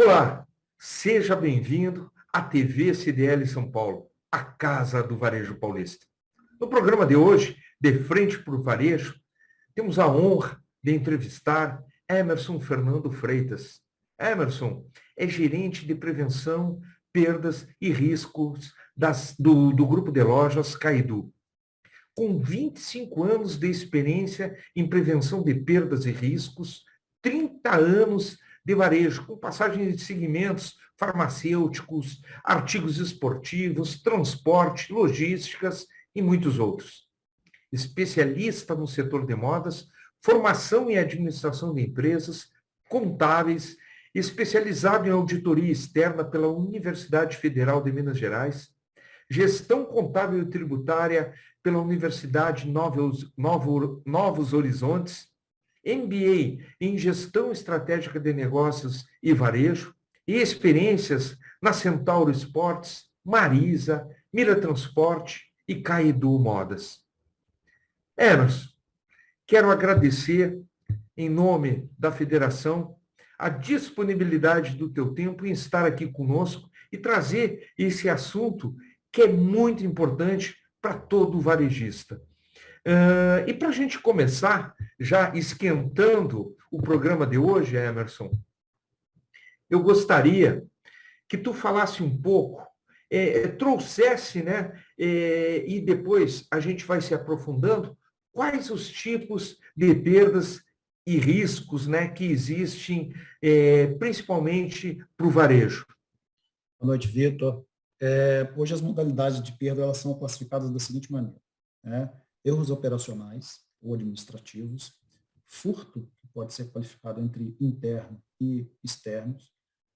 Olá, seja bem-vindo à TV CDL São Paulo, a casa do varejo paulista. No programa de hoje, De Frente para o Varejo, temos a honra de entrevistar Emerson Fernando Freitas. Emerson é gerente de prevenção, perdas e riscos do Grupo de Lojas Caidu. Com 25 anos de experiência em prevenção de perdas e riscos, 30 anos de varejo, com passagem de segmentos farmacêuticos, artigos esportivos, transporte, logísticas e muitos outros. Especialista no setor de modas, formação em administração de empresas, contábeis, especializado em auditoria externa pela Universidade Federal de Minas Gerais, gestão contábil e tributária pela Universidade Novos Horizontes, MBA em Gestão Estratégica de Negócios e Varejo, e experiências na Centauro Esportes, Marisa, Mira Transporte e Caidu Modas. Emerson, quero agradecer, em nome da Federação, a disponibilidade do teu tempo em estar aqui conosco e trazer esse assunto que é muito importante para todo varejista. E para a gente começar, já esquentando o programa de hoje, Emerson, eu gostaria que tu falasse um pouco, trouxesse, né, e depois a gente vai se aprofundando, quais os tipos de perdas e riscos, né, que existem, principalmente para o varejo. Boa noite, Vitor. Hoje as modalidades de perda elas são classificadas da seguinte maneira, né? Erros operacionais ou administrativos, furto, que pode ser qualificado entre interno e externos,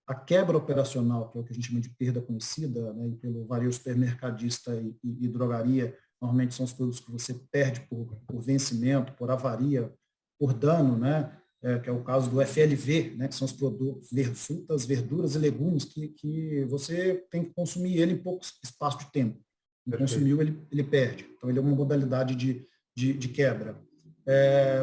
a quebra operacional, que é o que a gente chama de perda conhecida, né, e pelo varejo supermercadista e drogaria, normalmente são os produtos que você perde por vencimento, por avaria, por dano, né? Que é o caso do FLV, né, que são os produtos, frutas, verduras e legumes que você tem que consumir ele em pouco espaço de tempo. Não consumiu, ele perde. Então, ele é uma modalidade de quebra.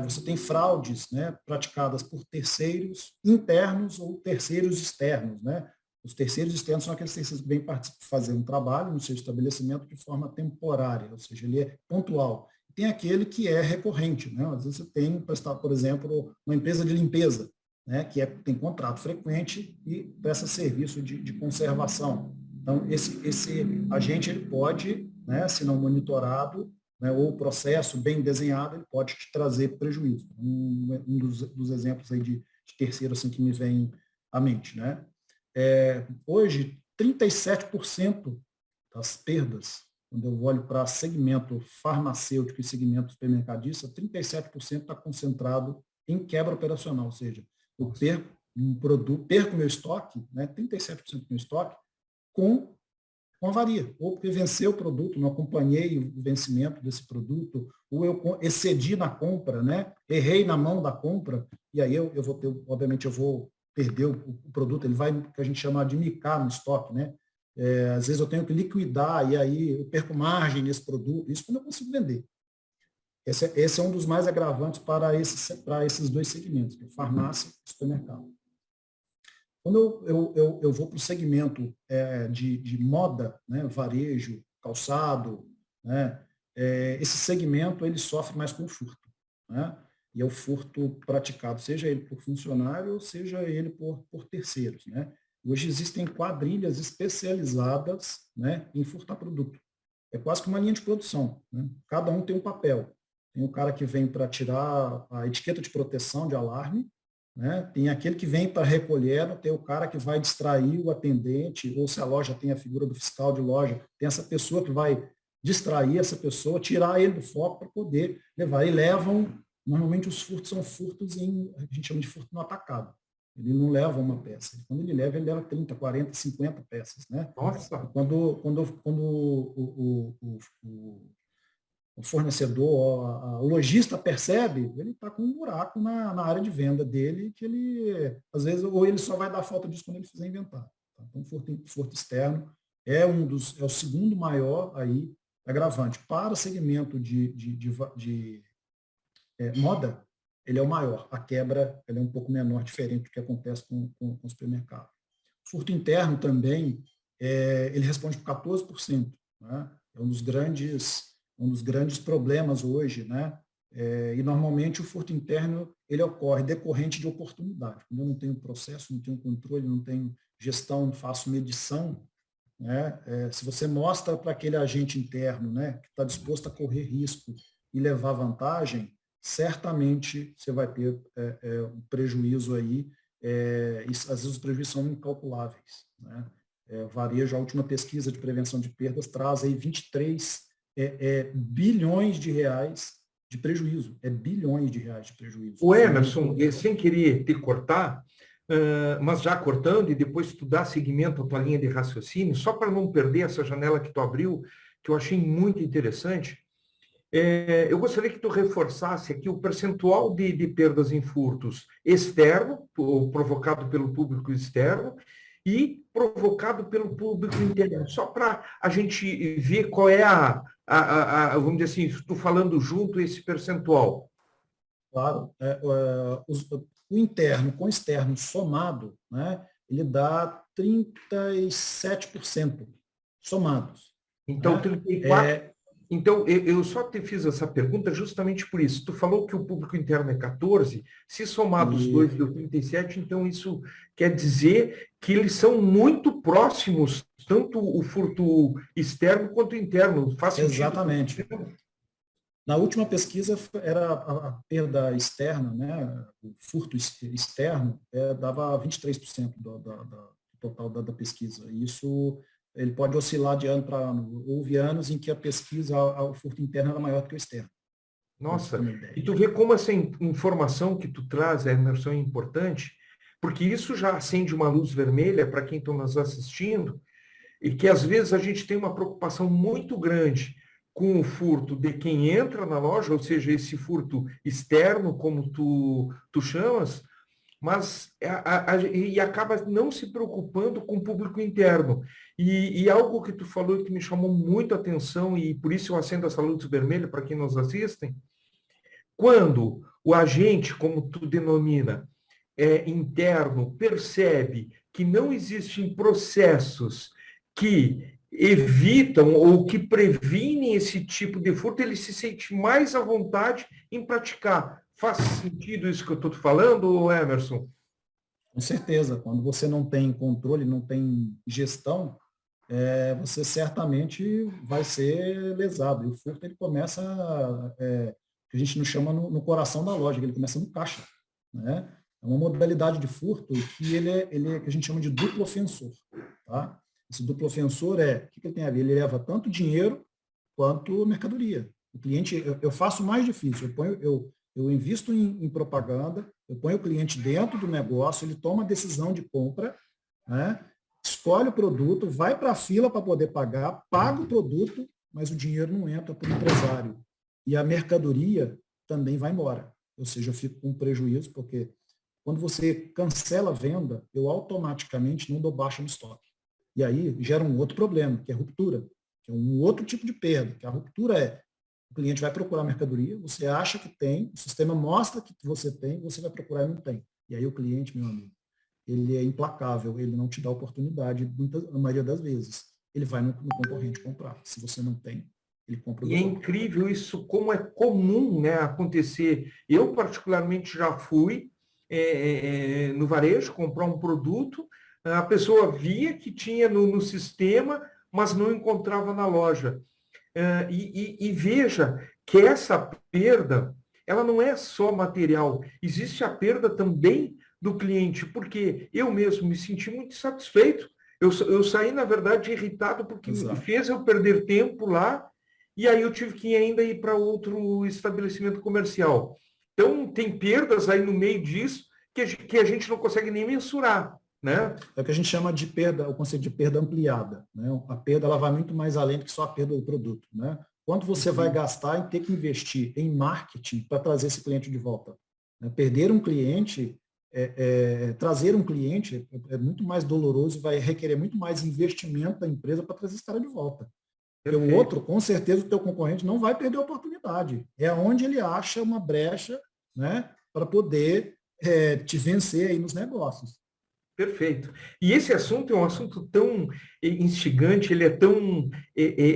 Você tem fraudes, né, praticadas por terceiros internos ou terceiros externos. Né? Os terceiros externos são aqueles terceiros que vêm fazer um trabalho no seu estabelecimento de forma temporária, ou seja, ele é pontual. Tem aquele que é recorrente, né? Às vezes você tem, por exemplo, uma empresa de limpeza, né? Que tem contrato frequente e presta serviço de conservação. Então, esse agente ele pode, né, se não monitorado, né, ou o processo bem desenhado, ele pode te trazer prejuízo. Um dos exemplos aí de terceiro assim, que me vem à mente. Né? Hoje, 37% das perdas, quando eu olho para segmento farmacêutico e segmento supermercadista, 37% está concentrado em quebra operacional, ou seja, eu perco um produto, perco meu estoque, né, 37% do meu estoque, com avaria, ou porque venceu o produto, não acompanhei o vencimento desse produto, ou eu excedi na compra, né, errei na mão da compra, e aí eu vou ter, obviamente, eu vou perder o produto, ele vai, que a gente chama de micar no estoque, né, às vezes eu tenho que liquidar e aí eu perco margem nesse produto, isso quando eu consigo vender. Esse é um dos mais agravantes para esses dois segmentos, que é farmácia e supermercado. Quando eu vou para o segmento de moda, né, varejo, calçado, né, esse segmento ele sofre mais com o furto. Né, e é o furto praticado, seja ele por funcionário, seja ele por terceiros. Né. Hoje existem quadrilhas especializadas, né, em furtar produto. É quase que uma linha de produção. Né? Cada um tem um papel. Tem o cara que vem para tirar a etiqueta de proteção de alarme, né? Tem aquele que vem para recolher, tem o cara que vai distrair o atendente, ou se a loja tem a figura do fiscal de loja, tem essa pessoa que vai distrair essa pessoa, tirar ele do foco para poder levar. E levam, normalmente os furtos são furtos a gente chama de furto no atacado. Ele não leva uma peça. Quando ele leva 30, 40, 50 peças. Né? Nossa! Quando o fornecedor, o lojista percebe, ele está com um buraco na área de venda dele, que ele, às vezes, ou ele só vai dar falta disso quando ele fizer inventário. Tá? Então, furto externo é o segundo maior aí agravante. Para o segmento de moda, ele é o maior. A quebra ela é um pouco menor, diferente do que acontece com o supermercado. Furto interno também, ele responde por 14%. Né? É um dos grandes problemas hoje, né? E normalmente o furto interno ele ocorre decorrente de oportunidade. Quando eu não tenho processo, não tenho controle, não tenho gestão, não faço medição, né? Se você mostra para aquele agente interno, né, que está disposto a correr risco e levar vantagem, certamente você vai ter um prejuízo aí. Às vezes os prejuízos são incalculáveis. Né? Varejo, a última pesquisa de prevenção de perdas traz aí 23 bilhões de reais de prejuízo. Bilhões de reais de prejuízo. O Emerson, sem querer te cortar, mas já cortando e depois tu dá seguimento à tua linha de raciocínio, só para não perder essa janela que tu abriu, que eu achei muito interessante, eu gostaria que tu reforçasse aqui o percentual de perdas em furtos externo, provocado pelo público externo, e provocado pelo público interno, só para a gente ver qual é vamos dizer assim, estou falando junto esse percentual. Claro, o interno com o externo somado, né, ele dá 37% somados. Então, né? 34%. Então, eu só te fiz essa pergunta justamente por isso. Tu falou que o público interno é 14, se somar dos dois deu 37, então isso quer dizer que eles são muito próximos, tanto o furto externo quanto o interno. Faz sentido? Exatamente. Na última pesquisa, era a perda externa, né? O furto externo dava 23% do total da pesquisa. Isso ele pode oscilar de ano para ano. Houve anos em que a pesquisa, o furto interno era maior do que o externo. Nossa, e tu vê como essa informação que tu traz, Emerson, é importante, porque isso já acende uma luz vermelha para quem está nos assistindo, e que às vezes a gente tem uma preocupação muito grande com o furto de quem entra na loja, ou seja, esse furto externo, como tu chamas, mas e acaba não se preocupando com o público interno. E algo que tu falou que me chamou muito a atenção, e por isso eu acendo essa luz vermelha para quem nos assistem, quando o agente, como tu denomina, interno, percebe que não existem processos que evitam ou que previnem esse tipo de furto, ele se sente mais à vontade em praticar. Faz sentido isso que eu estou falando, Emerson? Com certeza. Quando você não tem controle, não tem gestão, você certamente vai ser lesado. E o furto ele começa, que a gente não chama no coração da loja, ele começa no caixa. Né? É uma modalidade de furto que ele é que a gente chama de duplo ofensor. Tá? Esse duplo ofensor o que ele tem a ver? Ele leva tanto dinheiro quanto mercadoria. O cliente, eu faço mais difícil, eu invisto em propaganda, eu ponho o cliente dentro do negócio, ele toma a decisão de compra, né? Escolhe o produto, vai para a fila para poder pagar, paga o produto, mas o dinheiro não entra para o empresário. E a mercadoria também vai embora. Ou seja, eu fico com um prejuízo, porque quando você cancela a venda, eu automaticamente não dou baixa no estoque. E aí gera um outro problema, que é a ruptura, que é um outro tipo de perda, que a ruptura o cliente vai procurar a mercadoria, você acha que tem, o sistema mostra que você tem, você vai procurar e não tem. E aí o cliente, meu amigo, ele é implacável, ele não te dá oportunidade, na maioria das vezes. Ele vai no concorrente comprar. Se você não tem, ele compra do E é outro. incrível isso, como é comum, né, acontecer. Eu, particularmente, já fui no varejo comprar um produto, a pessoa via que tinha no sistema, mas não encontrava na loja. E veja que essa perda, ela não é só material, existe a perda também do cliente, porque eu mesmo me senti muito satisfeito. Eu saí, na verdade, irritado porque Exato. fez eu perder tempo lá, e aí eu tive que ainda ir para outro estabelecimento comercial. Então, tem perdas aí no meio disso que a gente não consegue nem mensurar. Né? É o que a gente chama de perda, o conceito de perda ampliada. Né? A perda ela vai muito mais além do que só a perda do produto. Né? Quanto você vai gastar em ter que investir em marketing para trazer esse cliente de volta? Né? Perder um cliente, trazer um cliente é muito mais doloroso, vai requerer muito mais investimento da empresa para trazer esse cara de volta. Porque o outro, com certeza, o teu concorrente não vai perder a oportunidade. É onde ele acha uma brecha, né, para poder te vencer aí nos negócios. Perfeito. E esse assunto é um assunto tão instigante, ele é tão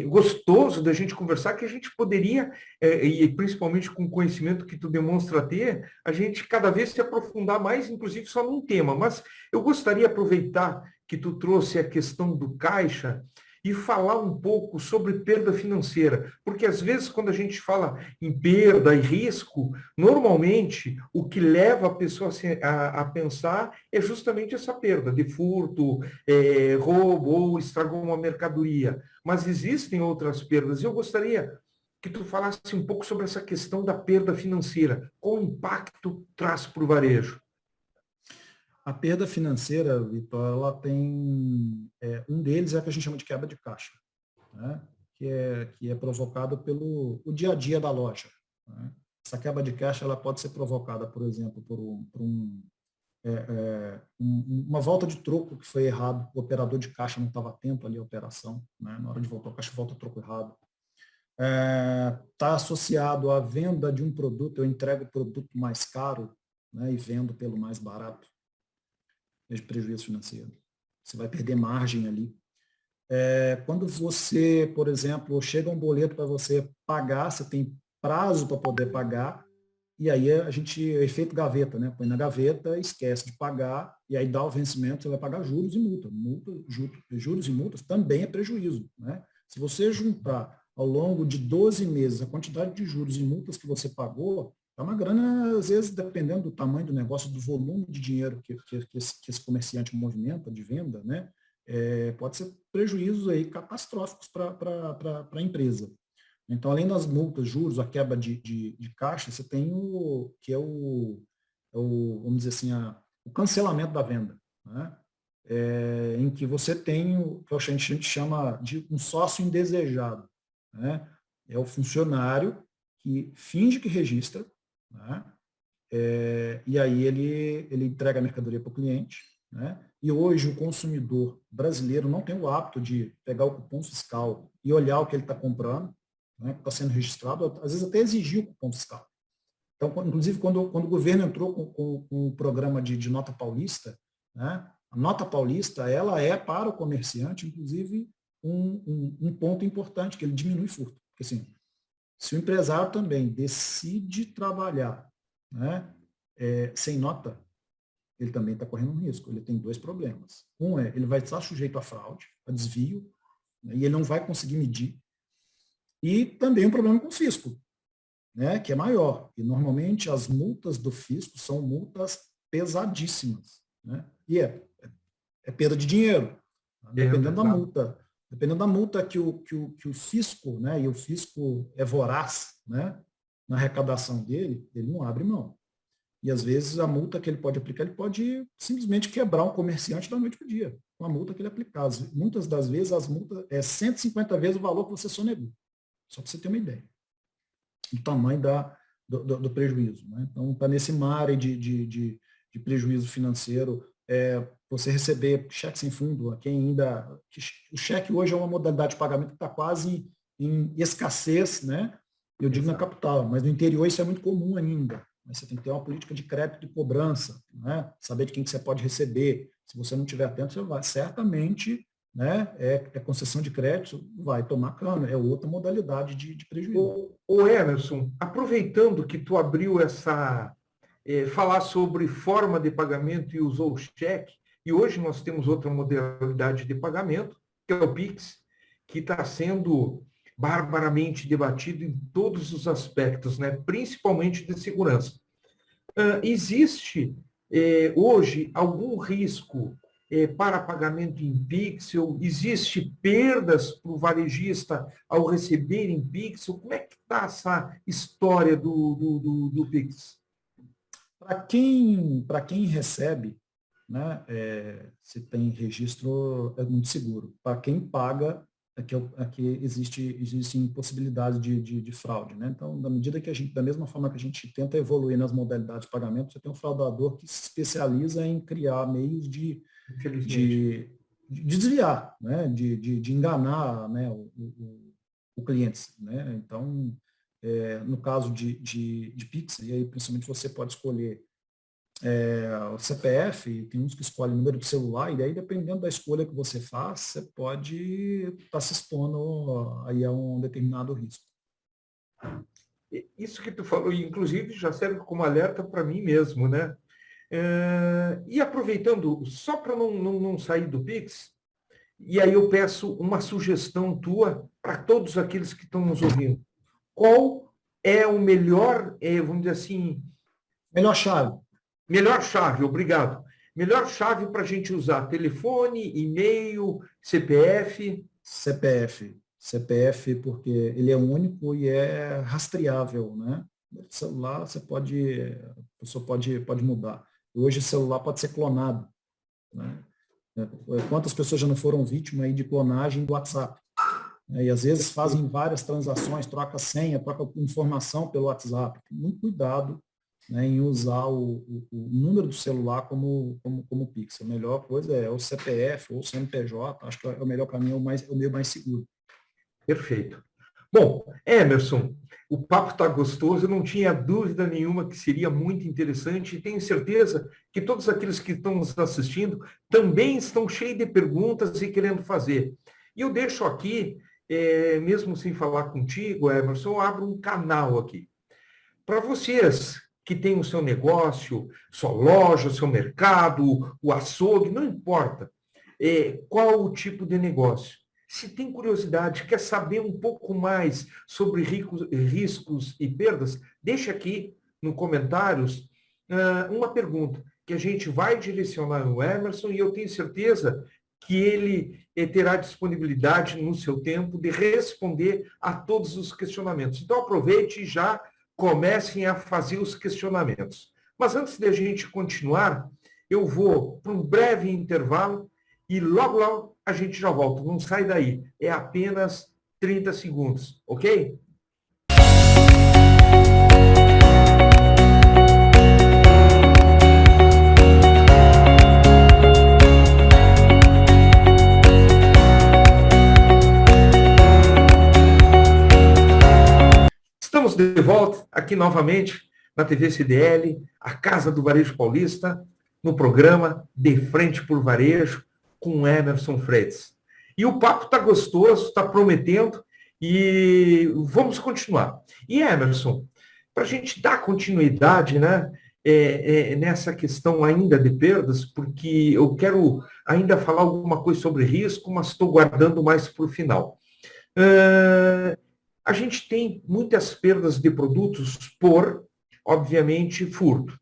gostoso da gente conversar que a gente poderia, e principalmente com o conhecimento que tu demonstra ter, a gente cada vez se aprofundar mais, inclusive só num tema. Mas eu gostaria de aproveitar que tu trouxe a questão do caixa e falar um pouco sobre perda financeira, porque às vezes quando a gente fala em perda e risco, normalmente o que leva a pessoa a pensar é justamente essa perda de furto, roubo ou estragou uma mercadoria. Mas existem outras perdas. Eu gostaria que tu falasse um pouco sobre essa questão da perda financeira. Qual impacto traz para o varejo? A perda financeira, Vitor, ela tem, um deles é a que a gente chama de quebra de caixa, né? que é provocado pelo o dia a dia da loja, né? Essa quebra de caixa ela pode ser provocada, por exemplo, uma volta de troco que foi errado, o operador de caixa não estava atento ali à operação, né? Na hora de voltar o caixa, volta o troco errado. Está associado à venda de um produto, eu entrego o produto mais caro, né, e vendo pelo mais barato, de prejuízo financeiro. Você vai perder margem ali. Quando você, por exemplo, chega um boleto para você pagar, você tem prazo para poder pagar, e aí efeito gaveta, né? Põe na gaveta, esquece de pagar, e aí dá o vencimento, você vai pagar juros e multa. Juros e multas também é prejuízo, né? Se você juntar ao longo de 12 meses a quantidade de juros e multas que você pagou, é uma grana, às vezes, dependendo do tamanho do negócio, do volume de dinheiro que esse comerciante movimenta de venda, né? Pode ser prejuízos aí catastróficos para a empresa. Então, além das multas, juros, a quebra de caixa, você tem vamos dizer assim, o cancelamento da venda, né? Em que você tem o que a gente chama de um sócio indesejado, né? É o funcionário que finge que registra, né? E aí ele entrega a mercadoria para o cliente, né? E hoje o consumidor brasileiro não tem o hábito de pegar o cupom fiscal e olhar o que ele está comprando, né, que está sendo registrado, às vezes até exigir o cupom fiscal. Então, inclusive, quando o governo entrou com o programa de nota paulista, né, a nota paulista ela é para o comerciante, inclusive, um ponto importante, que ele diminui furto. Porque, assim, se o empresário também decide trabalhar, né, sem nota, ele também está correndo um risco. Ele tem dois problemas. Um ele vai estar sujeito a fraude, a desvio, né, e ele não vai conseguir medir. E também um problema com o fisco, né, que é maior. E, normalmente, as multas do fisco são multas pesadíssimas, né? E é perda de dinheiro, dependendo da multa. Dependendo da multa que o fisco, né, e o fisco é voraz, né, na arrecadação dele, ele não abre mão. E, às vezes, a multa que ele pode aplicar, ele pode simplesmente quebrar um comerciante da noite para o dia, com a multa que ele aplicar. Muitas das vezes, as multas 150 vezes o valor que você sonegou. Só para você ter uma ideia do tamanho do prejuízo, né? Então, está nesse mar de prejuízo financeiro, você receber cheque sem fundo, o cheque hoje é uma modalidade de pagamento que está quase em escassez, né? Eu digo na capital, mas no interior isso é muito comum ainda. Mas você tem que ter uma política de crédito e cobrança, né? Saber de quem que você pode receber. Se você não estiver atento, você vai certamente, né, concessão de crédito, vai tomar cana, é outra modalidade de prejuízo. Ô Emerson, aproveitando que tu abriu falar sobre forma de pagamento e usou o cheque, e hoje nós temos outra modalidade de pagamento, que é o Pix, que está sendo barbaramente debatido em todos os aspectos, né, principalmente de segurança. Existe hoje algum risco para pagamento em pixel? Existe perdas para o varejista ao receber em pixel? Como é que está essa história do Pix? Para quem recebe, né, se tem registro, é muito seguro. Para quem paga, aqui existem possibilidades de fraude, né? Então, na medida que da mesma forma que a gente tenta evoluir nas modalidades de pagamento, você tem um fraudador que se especializa em criar meios de desviar, né? de enganar, né? o cliente, né? Então, no caso de Pix, e aí principalmente você pode escolher o CPF, tem uns que escolhem o número do celular, e aí, dependendo da escolha que você faz, você pode estar se expondo aí a um determinado risco. Isso que tu falou, inclusive, já serve como alerta para mim mesmo, né? E aproveitando, só para não sair do Pix, e aí eu peço uma sugestão tua para todos aqueles que estão nos ouvindo. Qual é o melhor, vamos dizer assim... Melhor chave. Melhor chave, obrigado. Melhor chave para a gente usar: telefone, e-mail, CPF. CPF, porque ele é único e é rastreável, né? O celular a pessoa pode mudar. Hoje o celular pode ser clonado, né? Quantas pessoas já não foram vítimas aí de clonagem do WhatsApp? E às vezes fazem várias transações, troca senha, troca informação pelo WhatsApp. Muito cuidado, né, em usar o número do celular como Pix. A melhor coisa é o CPF ou o CNPJ, acho que é o melhor caminho, o meio mais seguro. Perfeito. Bom, Emerson, o papo está gostoso, eu não tinha dúvida nenhuma que seria muito interessante, e tenho certeza que todos aqueles que estão nos assistindo também estão cheios de perguntas e querendo fazer. E eu deixo aqui, mesmo sem falar contigo, Emerson, eu abro um canal aqui. Para vocês que têm o seu negócio, sua loja, seu mercado, o açougue, não importa qual o tipo de negócio. Se tem curiosidade, quer saber um pouco mais sobre riscos e perdas, deixa aqui nos comentários uma pergunta que a gente vai direcionar no Emerson, e eu tenho certeza que ele terá disponibilidade no seu tempo de responder a todos os questionamentos. Então aproveite e já comecem a fazer os questionamentos. Mas antes de a gente continuar, eu vou para um breve intervalo e logo a gente já volta. Não sai daí. É apenas 30 segundos, ok? Estamos de volta aqui novamente na TV CDL, a Casa do Varejo Paulista, no programa De Frente por Varejo, com Emerson Freitas. E o papo está gostoso, está prometendo, e vamos continuar. E Emerson, para a gente dar continuidade, né, nessa questão ainda de perdas, porque eu quero ainda falar alguma coisa sobre risco, mas estou guardando mais para o final. A gente tem muitas perdas de produtos por, obviamente, furto.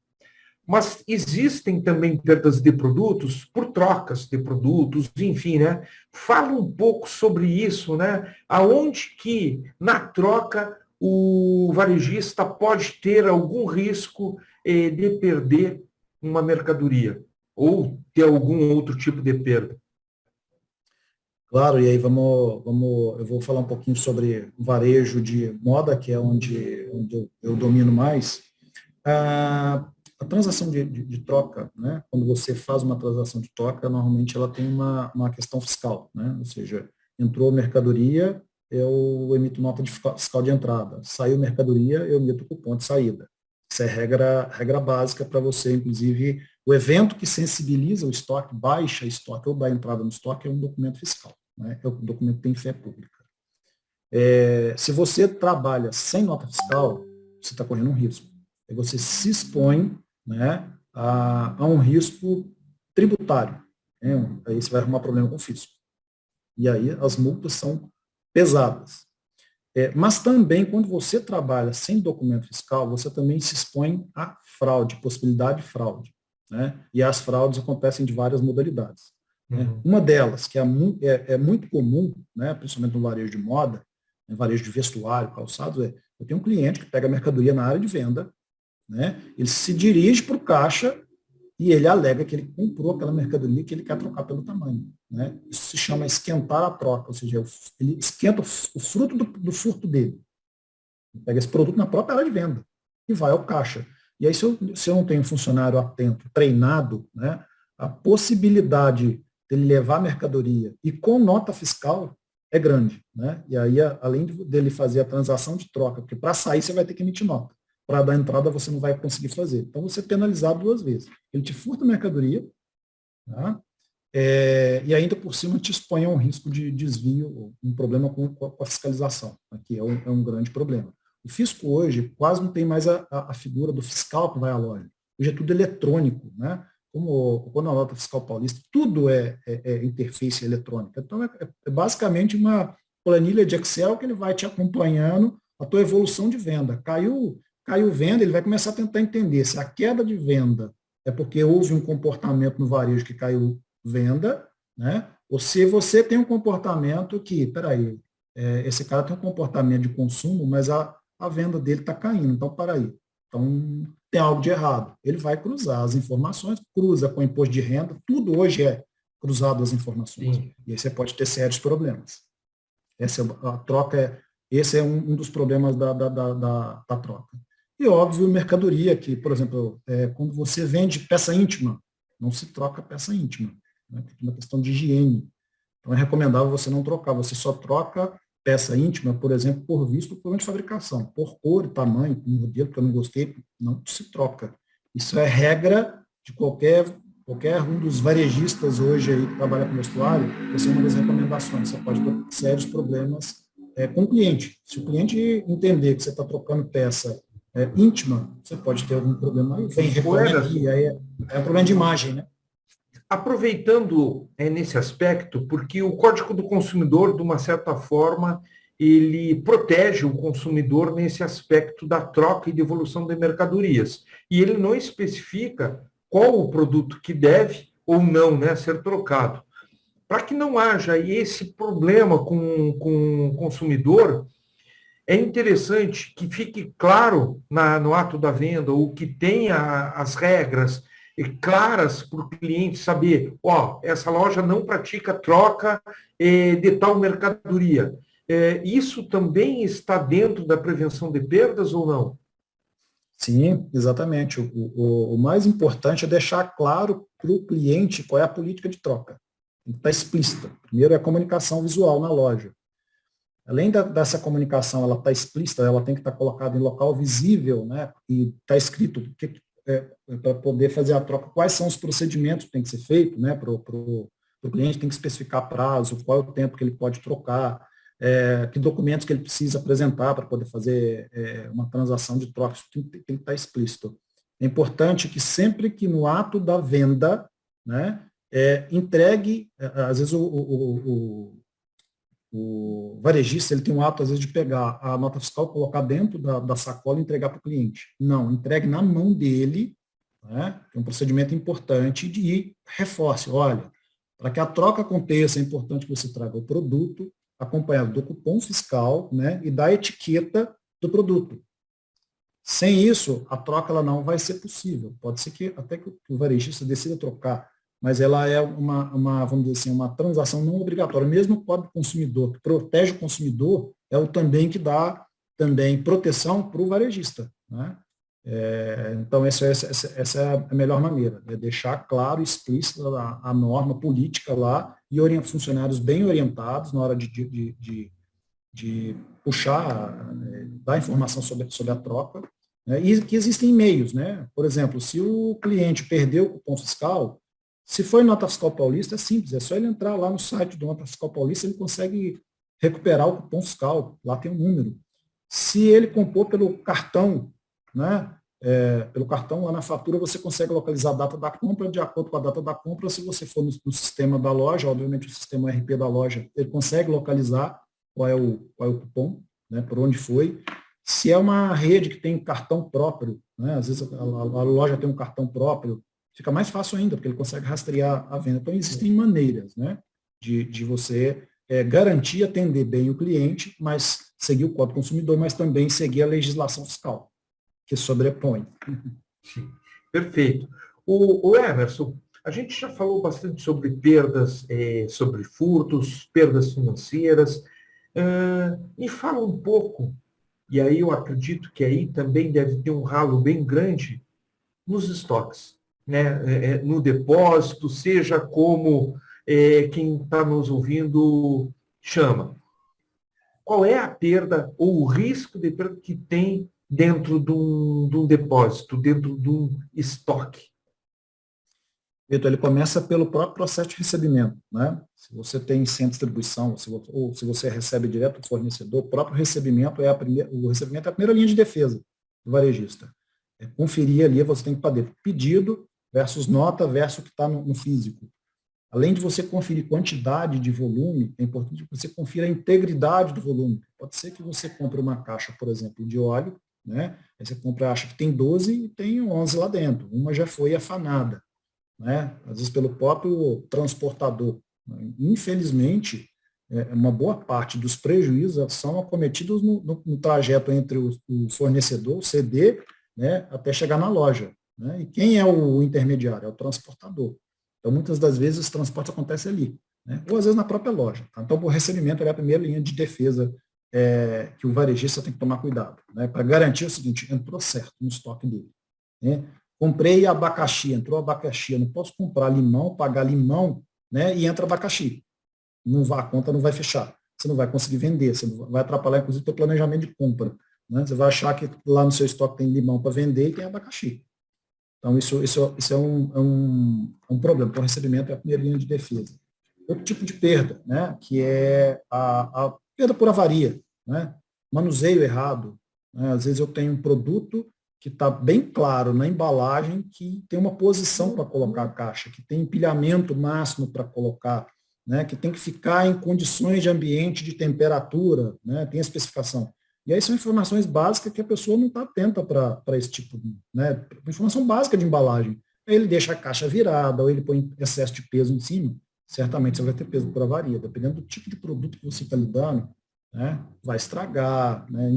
Mas existem também perdas de produtos por trocas de produtos, enfim, né? Fala um pouco sobre isso, né? Aonde que, na troca, o varejista pode ter algum risco de perder uma mercadoria ou ter algum outro tipo de perda. Claro, e aí eu vou falar um pouquinho sobre o varejo de moda, que é onde eu domino mais. A transação de troca, né, quando você faz uma transação de troca, normalmente ela tem uma questão fiscal, né, ou seja, entrou mercadoria, eu emito nota de fiscal de entrada, saiu mercadoria, eu emito cupom de saída. Isso é regra básica para você, inclusive, o evento que sensibiliza o estoque, baixa estoque ou dá entrada no estoque é um documento fiscal, né, é o documento que tem fé pública. Se você trabalha sem nota fiscal, você está correndo um risco. Você se expõe, né, a um risco tributário. Né? Aí você vai arrumar problema com o fisco. E aí as multas são pesadas. Mas também, quando você trabalha sem documento fiscal, você também se expõe a fraude, possibilidade de fraude. Né? E as fraudes acontecem de várias modalidades. Né? Uma delas, que é muito comum, né, principalmente no varejo de moda, no varejo de vestuário, calçados, eu tenho um cliente que pega mercadoria na área de venda, né? Ele se dirige para o caixa e ele alega que ele comprou aquela mercadoria que ele quer trocar pelo tamanho. Né? Isso se chama esquentar a troca, ou seja, ele esquenta o fruto do furto dele. Ele pega esse produto na própria área de venda e vai ao caixa. E aí, se eu não tenho um funcionário atento, treinado, né, a possibilidade dele levar a mercadoria e com nota fiscal é grande. Né? E aí, além dele fazer a transação de troca, porque para sair você vai ter que emitir nota. para dar entrada você não vai conseguir fazer. Então, você é penalizado 2 vezes. Ele te furta a mercadoria, tá? E ainda por cima te expõe a um risco de desvio, um problema com a fiscalização, que é um grande problema. O fisco hoje quase não tem mais a figura do fiscal que vai à loja. Hoje é tudo eletrônico, né? Como na nota fiscal paulista, tudo é interface eletrônica. Então, é basicamente uma planilha de Excel que ele vai te acompanhando a tua evolução de venda. Caiu venda, ele vai começar a tentar entender se a queda de venda é porque houve um comportamento no varejo que caiu venda, né? Ou se você tem um comportamento que, peraí, esse cara tem um comportamento de consumo, mas a venda dele está caindo, então peraí. Então, tem algo de errado. Ele vai cruzar as informações, cruza com o imposto de renda, tudo hoje é cruzado as informações. Sim. E aí você pode ter sérios problemas. A troca esse é um dos problemas da troca. E, óbvio, mercadoria, que, por exemplo, quando você vende peça íntima, não se troca peça íntima, né? Tem uma questão de higiene. Então, é recomendável você não trocar, você só troca peça íntima, por exemplo, por visto, por de fabricação, por cor, tamanho, modelo que eu não gostei, não se troca. Isso é regra de qualquer um dos varejistas hoje aí que trabalha com vestuário, essa é uma das recomendações. Você pode ter sérios problemas com o cliente. Se o cliente entender que você está trocando peça íntima, você pode ter algum problema aí. Vem reclame aqui, aí é um problema de imagem, né? Aproveitando nesse aspecto, porque o Código do Consumidor, de uma certa forma, ele protege o consumidor nesse aspecto da troca e devolução de mercadorias. E ele não especifica qual o produto que deve ou não, né, ser trocado. Para que não haja esse problema com o consumidor, é interessante que fique claro no ato da venda, ou que tenha as regras claras para o cliente saber, essa loja não pratica troca de tal mercadoria. Isso também está dentro da prevenção de perdas ou não? Sim, exatamente. O mais importante é deixar claro para o cliente qual é a política de troca. Está explícita. Primeiro é a comunicação visual na loja. Além dessa comunicação, ela está explícita, ela tem que estar colocada em local visível, né? E está escrito para poder fazer a troca, quais são os procedimentos que tem que ser feito, né? Para o cliente tem que especificar prazo, qual é o tempo que ele pode trocar, que documentos que ele precisa apresentar para poder fazer uma transação de troca, isso tem que estar explícito. É importante que sempre que no ato da venda, né, entregue, às vezes o varejista ele tem um ato, às vezes, de pegar a nota fiscal, colocar dentro da sacola e entregar para o cliente. Não, entregue na mão dele, né? É um procedimento importante de reforce. Olha, para que a troca aconteça, é importante que você traga o produto acompanhado do cupom fiscal, né, e da etiqueta do produto. Sem isso, a troca ela não vai ser possível. Pode ser que até que o varejista decida trocar, mas ela é vamos dizer assim, uma transação não obrigatória. Mesmo o Código do Consumidor, que protege o consumidor, é o também que dá também proteção para o varejista, né? Então, essa é a melhor maneira, é deixar claro e explícita a norma política lá e funcionários bem orientados na hora de puxar, dar informação sobre a troca, né? E que existem meios, né? Por exemplo, se o cliente perdeu o cupom fiscal, se for em Nota Fiscal Paulista, é simples, é só ele entrar lá no site do Nota Fiscal Paulista, ele consegue recuperar o cupom fiscal, lá tem um número. Se ele compor pelo cartão, né, pelo cartão, lá na fatura você consegue localizar a data da compra, de acordo com a data da compra, se você for no sistema da loja, obviamente o sistema RP da loja, ele consegue localizar qual é o cupom, né, por onde foi. Se é uma rede que tem cartão próprio, né, às vezes a loja tem um cartão próprio, fica mais fácil ainda, porque ele consegue rastrear a venda. Então, existem maneiras, né, de você garantir atender bem o cliente, mas seguir o Código do Consumidor, mas também seguir a legislação fiscal, que sobrepõe. Sim, perfeito. O Emerson, a gente já falou bastante sobre perdas, sobre furtos, perdas financeiras. Me fala um pouco, e aí eu acredito que aí também deve ter um ralo bem grande nos estoques, né? No depósito, seja como quem está nos ouvindo chama. Qual é a perda ou o risco de perda que tem dentro de um depósito, dentro de um estoque? Vitor, ele começa pelo próprio processo de recebimento, né? Se você tem sem distribuição, ou se você recebe direto do fornecedor, o próprio recebimento o recebimento é a primeira linha de defesa do varejista. Conferir ali, você tem que fazer pedido versus nota versus o que está no físico. Além de você conferir quantidade de volume, é importante que você confira a integridade do volume. Pode ser que você compre uma caixa, por exemplo, de óleo, né? Aí você compra, acha que tem 12 e tem 11 lá dentro. Uma já foi afanada, né? Às vezes pelo próprio transportador. Infelizmente, uma boa parte dos prejuízos são acometidos no trajeto entre o fornecedor, o CD, né, até chegar na loja. Né? E quem é o intermediário? É o transportador. Então, muitas das vezes, o transporte acontece ali, né? Ou às vezes na própria loja. Tá? Então, o recebimento é a primeira linha de defesa que o varejista tem que tomar cuidado, né? Para garantir o seguinte: entrou certo no estoque dele. Né? Comprei abacaxi, entrou abacaxi, eu não posso comprar limão, pagar limão, né, e entra abacaxi. A conta não vai fechar. Você não vai conseguir vender, você vai atrapalhar, inclusive, o seu planejamento de compra. Né? Você vai achar que lá no seu estoque tem limão para vender e tem abacaxi. Então, isso é um problema. Então, o recebimento é a primeira linha de defesa. Outro tipo de perda, né, que é a perda por avaria, né? Manuseio errado. Né? Às vezes eu tenho um produto que está bem claro na embalagem que tem uma posição para colocar a caixa, que tem empilhamento máximo para colocar, né, que tem que ficar em condições de ambiente de temperatura, né, tem a especificação. E aí são informações básicas que a pessoa não está atenta para esse tipo, né, informação básica de embalagem. Ele deixa a caixa virada, ou ele põe excesso de peso em cima, certamente você vai ter peso por avaria, dependendo do tipo de produto que você está lidando, né, vai estragar, né,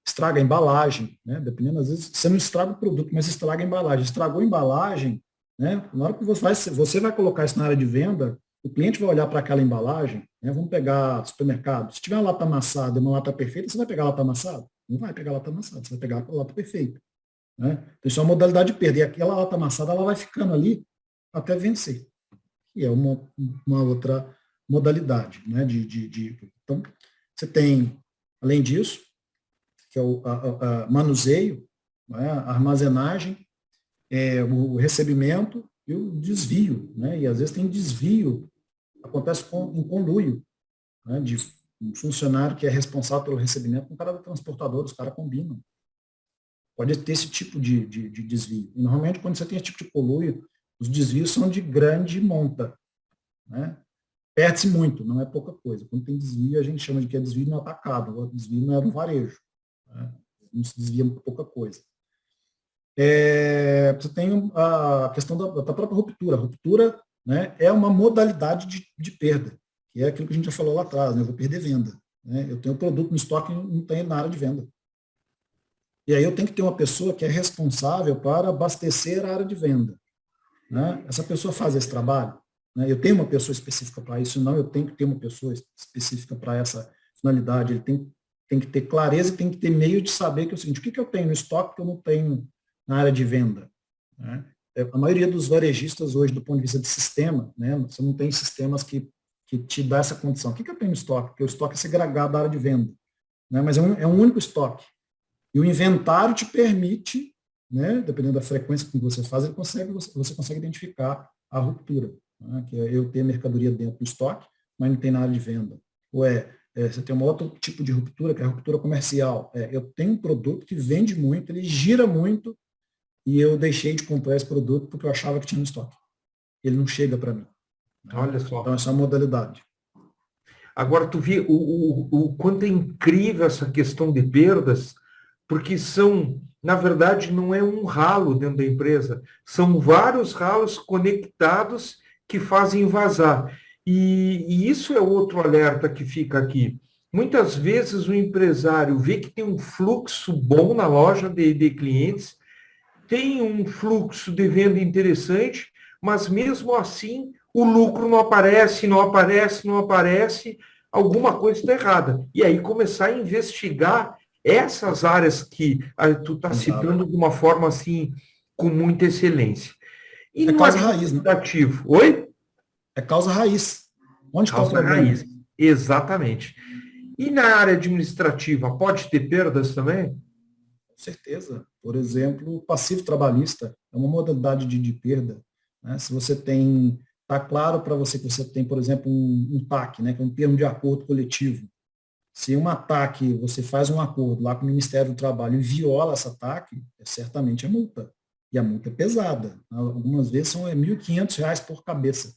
estraga a embalagem, né, dependendo, às vezes você não estraga o produto, mas estraga a embalagem. Estragou a embalagem, né, na hora que você vai colocar isso na área de venda, o cliente vai olhar para aquela embalagem, né, vamos pegar supermercado, se tiver uma lata amassada e uma lata perfeita, você vai pegar a lata amassada? Não vai pegar a lata amassada, você vai pegar a lata perfeita. Né? Então, isso é uma modalidade de perda, e aquela lata amassada ela vai ficando ali até vencer. E é uma outra modalidade. Né, Então, você tem, além disso, que é o manuseio, né, a armazenagem, o recebimento e o desvio. Né? E às vezes tem desvio, acontece em conluio, né, de um funcionário que é responsável pelo recebimento com o cara da transportadora, os caras combinam. Pode ter esse tipo de desvio. E normalmente, quando você tem esse tipo de conluio, os desvios são de grande monta. Né? Perde-se muito, não é pouca coisa. Quando tem desvio, a gente chama de que é desvio no atacado, o desvio não é no varejo. Né? Não se desvia pouca coisa. Você tem a questão da própria ruptura. A ruptura, né, é uma modalidade de perda, que é aquilo que a gente já falou lá atrás, né? Eu vou perder venda. Né? Eu tenho um produto no estoque e não tenho na área de venda. E aí eu tenho que ter uma pessoa que é responsável para abastecer a área de venda. Né? Essa pessoa faz esse trabalho. Né? Eu tenho uma pessoa específica para isso, não, eu tenho que ter uma pessoa específica para essa finalidade. Ele tem que ter clareza e tem que ter meio de saber que é o seguinte: o que eu tenho no estoque que eu não tenho na área de venda? Né? A maioria dos varejistas hoje, do ponto de vista de sistema, né, você não tem sistemas que te dá essa condição. O que eu tenho no estoque? Porque o estoque é segregado da área de venda. Né? Mas é um único estoque. E o inventário te permite, né, dependendo da frequência que você faz, você consegue identificar a ruptura. Né, que é eu ter mercadoria dentro do estoque, mas não tem na área de venda. Ou você tem um outro tipo de ruptura, que é a ruptura comercial. Eu tenho um produto que vende muito, ele gira muito, e eu deixei de comprar esse produto porque eu achava que tinha no estoque. Ele não chega para mim. Né? Olha só. Então, essa é uma modalidade. Agora, tu vê o quanto é incrível essa questão de perdas, porque na verdade, não é um ralo dentro da empresa, são vários ralos conectados que fazem vazar. E isso é outro alerta que fica aqui. Muitas vezes o empresário vê que tem um fluxo bom na loja de clientes, tem um fluxo de venda interessante, mas mesmo assim o lucro não aparece, não aparece, não aparece, alguma coisa está errada. E aí começar a investigar essas áreas que tu está citando de uma forma assim, com muita excelência. E é causa raiz, né? Oi? É causa raiz. Onde está o problema? Raiz. Exatamente. E na área administrativa, pode ter perdas também? Com certeza. Por exemplo, o passivo trabalhista é uma modalidade de perda. Né? Se você tem, está claro para você que você tem, por exemplo, um TAC, né, que é um termo de acordo coletivo. Se um TAC, você faz um acordo lá com o Ministério do Trabalho e viola essa TAC, certamente é multa. E a multa é pesada. Algumas vezes são R$ 1.500 por cabeça.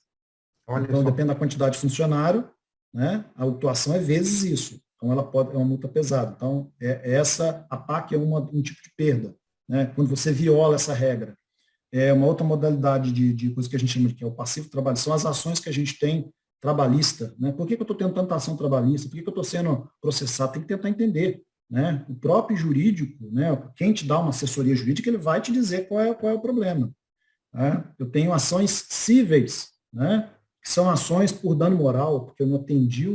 Olha Então, só. depende da quantidade de funcionário, né? A autuação é vezes isso. Então, ela é uma multa pesada. Então, a PAC é um tipo de perda, né? Quando você viola essa regra. É uma outra modalidade de coisa que a gente chama de que é o passivo trabalho. São as ações que a gente tem trabalhista, né? Por que eu estou tendo tanta ação trabalhista? Por que eu estou sendo processado? Tem que tentar entender, né? O próprio jurídico, né? Quem te dá uma assessoria jurídica, ele vai te dizer qual é o problema. Né? Eu tenho ações cíveis, né? Que são ações por dano moral, porque eu não atendi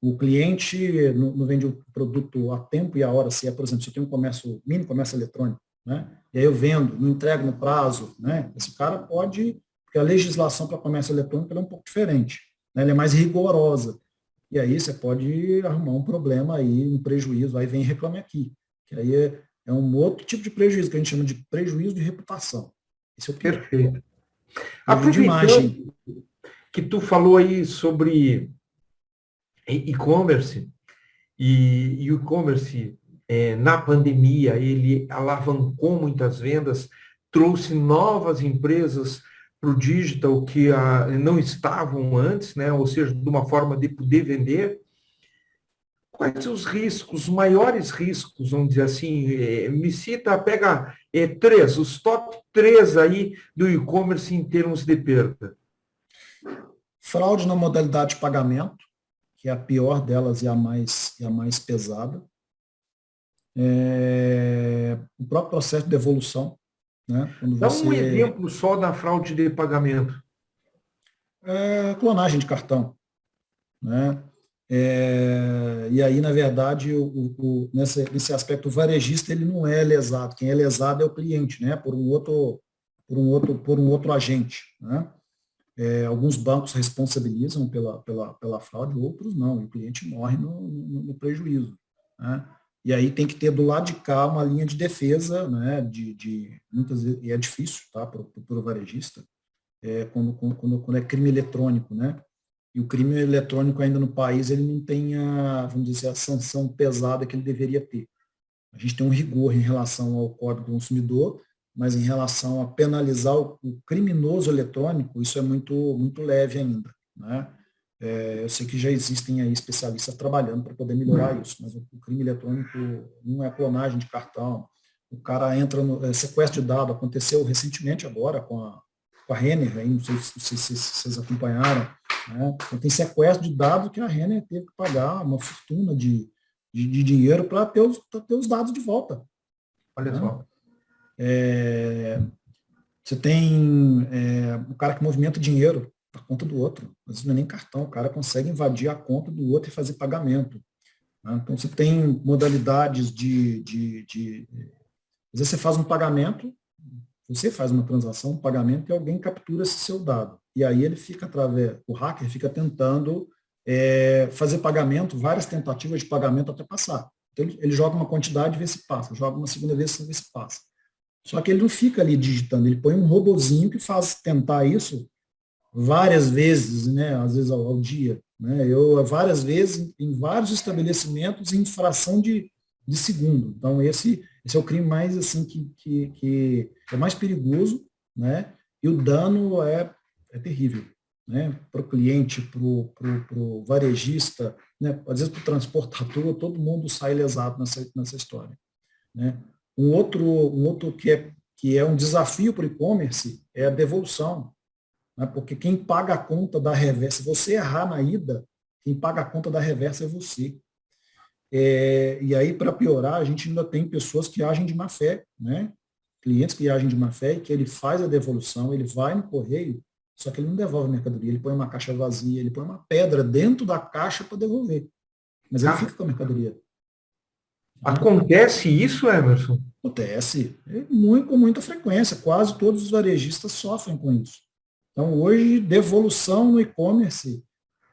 o cliente, não vendi o produto a tempo e a hora, se é, por exemplo, se eu tenho um mini comércio eletrônico, né? E aí eu vendo, não entrego no prazo, né? Esse cara pode, porque a legislação para comércio eletrônico é um pouco diferente, né? Ela é mais rigorosa. E aí você pode arrumar um problema aí, um prejuízo, aí vem e reclame aqui. Que aí é um outro tipo de prejuízo, que a gente chama de prejuízo de reputação. Esse é o pior. Perfeito. Prejuízo de imagem. Aproveitando que tu falou aí sobre e-commerce, e o e-commerce na pandemia ele alavancou muitas vendas, trouxe novas empresas para o digital que não estavam antes, né? Ou seja, de uma forma de poder vender. Quais os riscos, os maiores riscos, vamos dizer assim, pega os top 3 aí do e-commerce em termos de perda. Fraude na modalidade de pagamento, que é a pior delas e a mais pesada. O próprio processo de devolução. Né? Dá um exemplo só da fraude de pagamento. Clonagem de cartão. Né? E aí, na verdade, nesse aspecto, o varejista ele não é lesado. Quem é lesado é o cliente, né? por um outro agente. Né? Alguns bancos responsabilizam pela fraude, outros não. E o cliente morre no prejuízo. Né? E aí tem que ter do lado de cá uma linha de defesa, né? Muitas vezes, e é difícil, tá? Para o varejista, quando é crime eletrônico, né? E o crime eletrônico ainda no país, ele não tem vamos dizer, a sanção pesada que ele deveria ter. A gente tem um rigor em relação ao Código do Consumidor, mas em relação a penalizar o criminoso eletrônico, isso é muito, muito leve ainda. Né? Eu sei que já existem aí especialistas trabalhando para poder melhorar isso, mas o crime eletrônico não é clonagem de cartão. O cara entra no sequestro de dado, aconteceu recentemente agora com a Renner, aí, não sei se vocês acompanharam. Né? Então, tem sequestro de dados que a Renner teve que pagar uma fortuna de dinheiro para ter os dados de volta. Olha só. Você tem o cara que movimenta dinheiro para a conta do outro. Às vezes não é nem cartão, o cara consegue invadir a conta do outro e fazer pagamento. Né? Então, você tem modalidades às vezes você faz um pagamento, você faz uma transação, um pagamento, e alguém captura esse seu dado. E aí ele fica o hacker fica tentando fazer pagamento, várias tentativas de pagamento até passar. Então, ele joga uma quantidade e vê se passa, joga uma segunda vez e vê se passa. Só que ele não fica ali digitando, ele põe um robozinho que faz tentar isso várias vezes, né, às vezes ao dia. Né, várias vezes, em vários estabelecimentos, em fração de segundo. Então, esse é o crime mais assim que é mais perigoso, né? E o dano é terrível, né? Para o cliente, para o varejista, né? Às vezes para o transportador, todo mundo sai lesado nessa história, né? Um outro que é um desafio para o e-commerce é a devolução, né? Porque quem paga a conta da reversa, se você errar na ida, quem paga a conta da reversa é você. E aí, para piorar, a gente ainda tem pessoas que agem de má fé, né? Clientes que agem de má fé e que ele faz a devolução, ele vai no correio, só que ele não devolve a mercadoria, ele põe uma caixa vazia, ele põe uma pedra dentro da caixa para devolver. Mas ele fica com a mercadoria. Acontece isso, Emerson? Acontece com muita frequência, quase todos os varejistas sofrem com isso. Então, hoje, devolução no e-commerce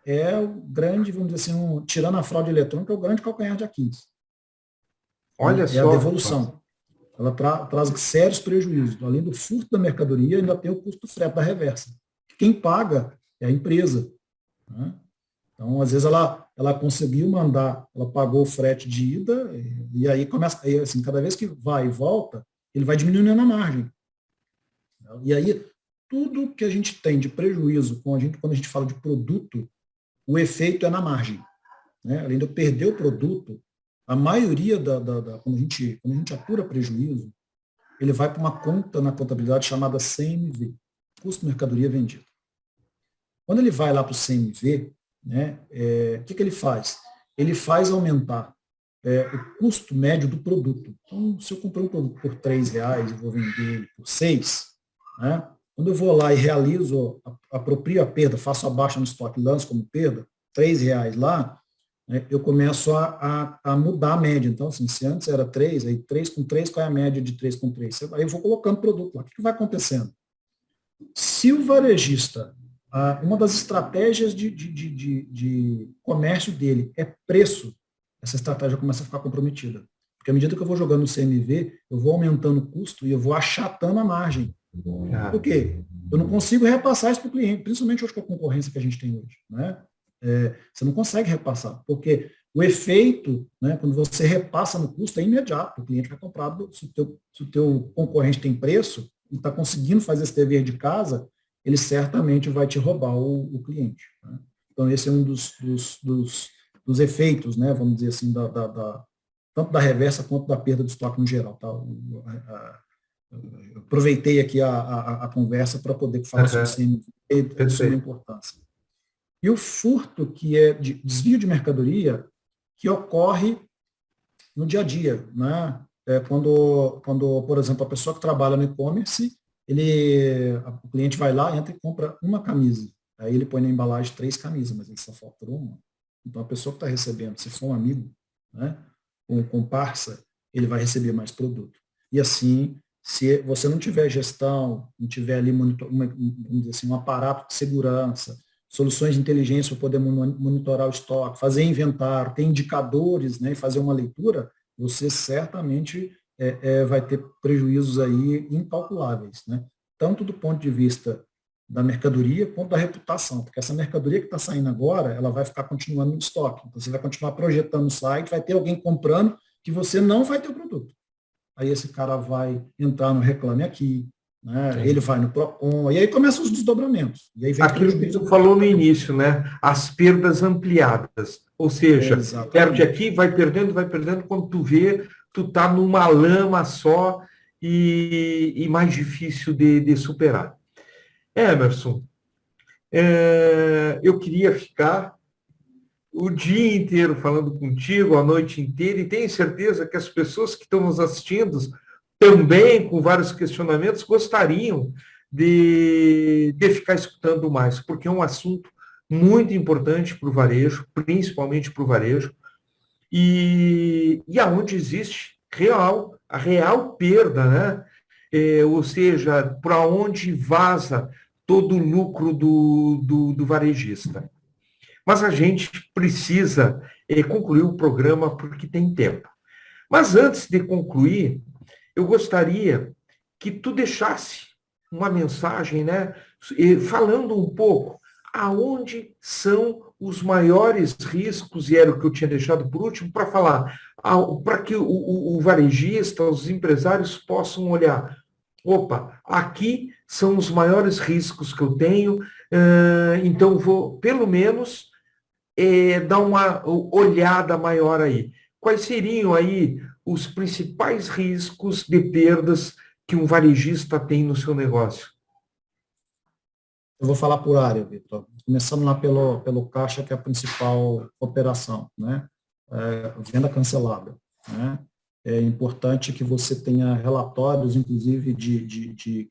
é o grande, vamos dizer assim, tirando a fraude eletrônica, é o grande calcanhar de Aquiles. Olha É a só. devolução. Ela traz sérios prejuízos. Além do furto da mercadoria, ainda tem o custo do frete da reversa. Quem paga é a empresa. Né? Então, às vezes, ela conseguiu mandar, ela pagou o frete de ida, e aí começa, aí, assim, cada vez que vai e volta, ele vai diminuindo a margem. E aí, tudo que a gente tem de prejuízo quando a gente fala de produto, o efeito é na margem. Né? Além de eu perder o produto, a maioria quando a gente apura prejuízo, ele vai para uma conta na contabilidade chamada CMV, custo mercadoria vendida. Quando ele vai lá para o CMV, né, o que ele faz? Ele faz aumentar o custo médio do produto. Então, se eu comprei um produto por R$3 e vou vender ele por 6, né, quando eu vou lá e realizo, aproprio a perda, faço a baixa no estoque, lanço como perda, R$3 lá, né, eu começo a mudar a média. Então, assim, se antes era 3, aí 3 com 3, qual é a média de 3 com 3? Aí eu vou colocando produto lá. O que vai acontecendo? Se o varejista, uma das estratégias de comércio dele é preço, essa estratégia começa a ficar comprometida. Porque à medida que eu vou jogando no CMV, eu vou aumentando o custo e eu vou achatando a margem. Por quê? Eu não consigo repassar isso para o cliente, principalmente hoje com a concorrência que a gente tem hoje. Né? Você não consegue repassar, porque o efeito, né, quando você repassa no custo, é imediato. O cliente vai comprar, se o teu concorrente tem preço e está conseguindo fazer esse dever de casa, ele certamente vai te roubar o cliente. Né? Então, esse é um dos efeitos, né, vamos dizer assim, tanto da reversa quanto da perda do estoque no geral. Tá? Eu aproveitei aqui a conversa para poder falar sobre CMV, sobre a importância. E o furto, que é de desvio de mercadoria, que ocorre no dia a dia. Né? Quando, por exemplo, a pessoa que trabalha no e-commerce, o cliente vai lá, entra e compra uma camisa. Aí ele põe na embalagem 3 camisas, mas ele só faturou uma. Então, a pessoa que está recebendo, se for um amigo, né, um comparsa, ele vai receber mais produto. E assim, se você não tiver gestão, não tiver ali vamos dizer assim, um aparato de segurança, soluções de inteligência para poder monitorar o estoque, fazer inventário, ter indicadores, né, e fazer uma leitura, você certamente vai ter prejuízos aí incalculáveis, né? Tanto do ponto de vista da mercadoria quanto da reputação, porque essa mercadoria que está saindo agora, ela vai ficar continuando no estoque. Então, você vai continuar projetando o site, vai ter alguém comprando que você não vai ter o produto. Aí esse cara vai entrar no Reclame Aqui, né? Ele vai no Procon, e aí começam os desdobramentos. E aí vem aquilo que tu falou no início, né? As perdas ampliadas. Ou seja, perde aqui, vai perdendo, quando tu vê, tu tá numa lama só e mais difícil de superar. Emerson, eu queria ficar o dia inteiro falando contigo, a noite inteira, e tenho certeza que as pessoas que estão nos assistindo, também com vários questionamentos, gostariam de ficar escutando mais, porque é um assunto muito importante para o varejo, principalmente para o varejo, e aonde existe a real perda, né? Ou seja, para onde vaza todo o lucro do varejista. Mas a gente precisa concluir o programa porque tem tempo. Mas antes de concluir, eu gostaria que tu deixasse uma mensagem, né, falando um pouco aonde são os maiores riscos, e era o que eu tinha deixado por último, para falar, para que o varejista, os empresários possam olhar, opa, aqui são os maiores riscos que eu tenho, então vou, pelo menos, dar uma olhada maior aí. Quais seriam aí os principais riscos de perdas que um varejista tem no seu negócio? Eu vou falar por área, Vitor. Começando lá pelo caixa, que é a principal operação, né? Venda cancelada, né? É importante que você tenha relatórios, inclusive, que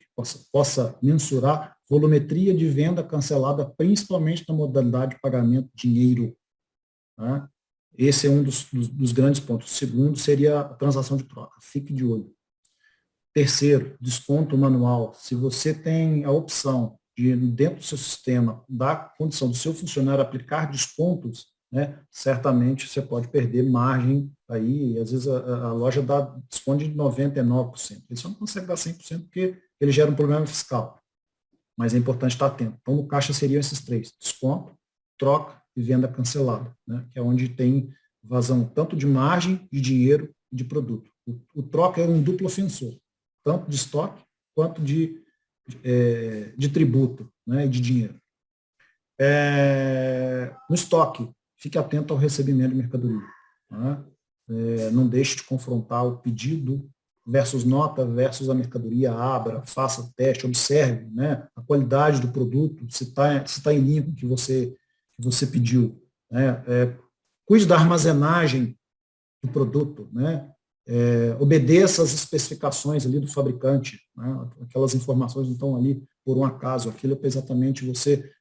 possa mensurar volumetria de venda cancelada, principalmente na modalidade de pagamento dinheiro. Né? Esse é um dos grandes pontos. O segundo seria a transação de troca. Fique de olho. Terceiro, desconto manual. Se você tem a opção de, dentro do seu sistema, da condição do seu funcionário aplicar descontos, né, certamente você pode perder margem aí, e às vezes a loja dá desconto de 99%. Ele só não consegue dar 100% porque ele gera um problema fiscal. Mas é importante estar atento. Então, no caixa seriam esses três: desconto, troca e venda cancelada, né, que é onde tem vazão tanto de margem, de dinheiro e de produto. O troca é um duplo ofensor, tanto de estoque quanto de tributo, né, e de dinheiro. No estoque, fique atento ao recebimento de mercadoria. Né? Não deixe de confrontar o pedido versus nota versus a mercadoria, abra, faça o teste, observe, né, a qualidade do produto, se está em linha com o que você pediu. Né? Cuide da armazenagem do produto, né? Obedeça as especificações ali do fabricante, né? Aquelas informações não estão ali por um acaso, aquilo é para exatamente você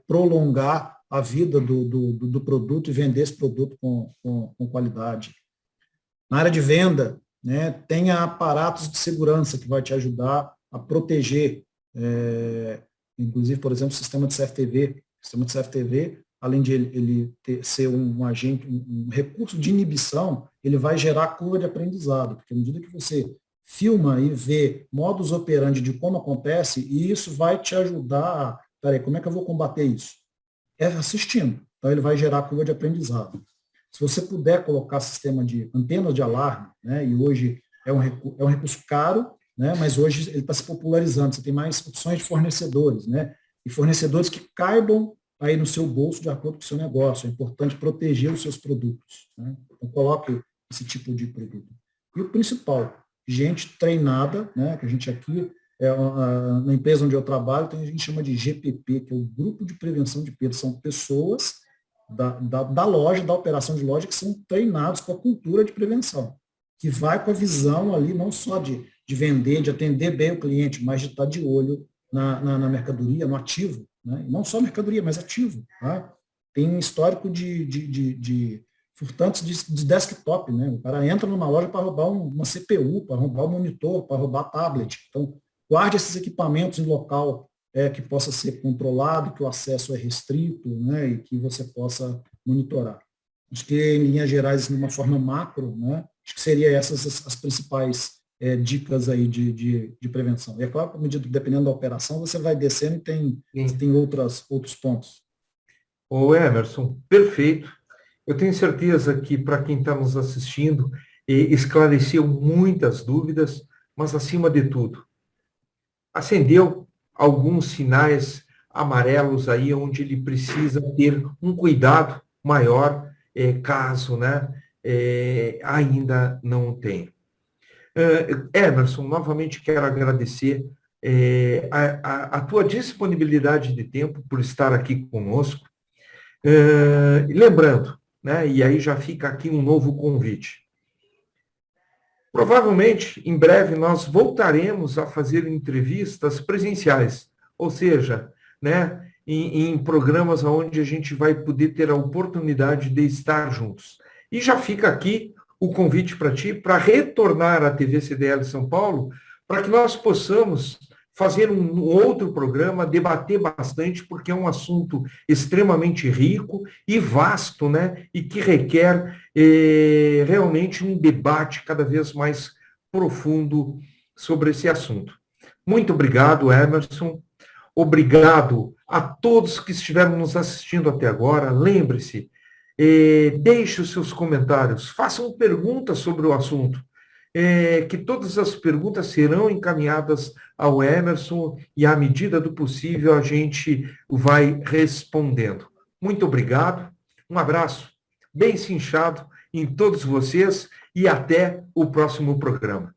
prolongar a vida do produto e vender esse produto com qualidade. Na área de venda, né, tenha aparatos de segurança que vai te ajudar a proteger, inclusive, por exemplo, o sistema de CFTV. O sistema de CFTV, além de ele ser um agente, um recurso de inibição, ele vai gerar curva de aprendizado, porque à medida que você filma e vê modus operandi de como acontece, e isso vai te ajudar, peraí, como é que eu vou combater isso? Assistindo. Então, ele vai gerar curva de aprendizado. Se você puder colocar sistema de antenas de alarme, né, e hoje é um recurso caro, né, mas hoje ele está se popularizando, você tem mais opções de fornecedores, né, e fornecedores que caibam aí no seu bolso de acordo com o seu negócio. É importante proteger os seus produtos. Né? Então, coloque esse tipo de produto. E o principal, gente treinada, né, que a gente aqui, na empresa onde eu trabalho, a gente chama de GPP, que é o Grupo de Prevenção de Perdas. São pessoas da loja, da operação de loja, que são treinados com a cultura de prevenção, que vai com a visão ali, não só de vender, de atender bem o cliente, mas de estar de olho na mercadoria, no ativo. Né? Não só mercadoria, mas ativo. Tá? Tem um histórico de furtantes de desktop. Né? O cara entra numa loja para roubar uma CPU, para roubar um monitor, para roubar tablet. Então, guarde esses equipamentos em local que possa ser controlado, que o acesso é restrito, né? E que você possa monitorar. Acho que, em linhas gerais, de uma forma macro, né? Acho que seriam essas as principais dicas aí de prevenção. E é claro, dependendo da operação, você vai descendo e tem outros pontos. Ô Emerson, perfeito. Eu tenho certeza que, para quem está nos assistindo, esclareceu muitas dúvidas, mas, acima de tudo, acendeu alguns sinais amarelos aí, onde ele precisa ter um cuidado maior, caso, né, ainda não tenha. Emerson, novamente quero agradecer a tua disponibilidade de tempo por estar aqui conosco. Lembrando, né, e aí já fica aqui um novo convite. Provavelmente, em breve, nós voltaremos a fazer entrevistas presenciais, ou seja, né, em programas onde a gente vai poder ter a oportunidade de estar juntos. E já fica aqui o convite para ti, para retornar à TV CDL São Paulo, para que nós possamos fazer um outro programa, debater bastante, porque é um assunto extremamente rico e vasto, né? E que requer realmente um debate cada vez mais profundo sobre esse assunto. Muito obrigado, Emerson. Obrigado a todos que estiveram nos assistindo até agora. Lembre-se, deixe os seus comentários, façam perguntas sobre o assunto. Que todas as perguntas serão encaminhadas ao Emerson e, à medida do possível, a gente vai respondendo. Muito obrigado, um abraço bem cinchado em todos vocês e até o próximo programa.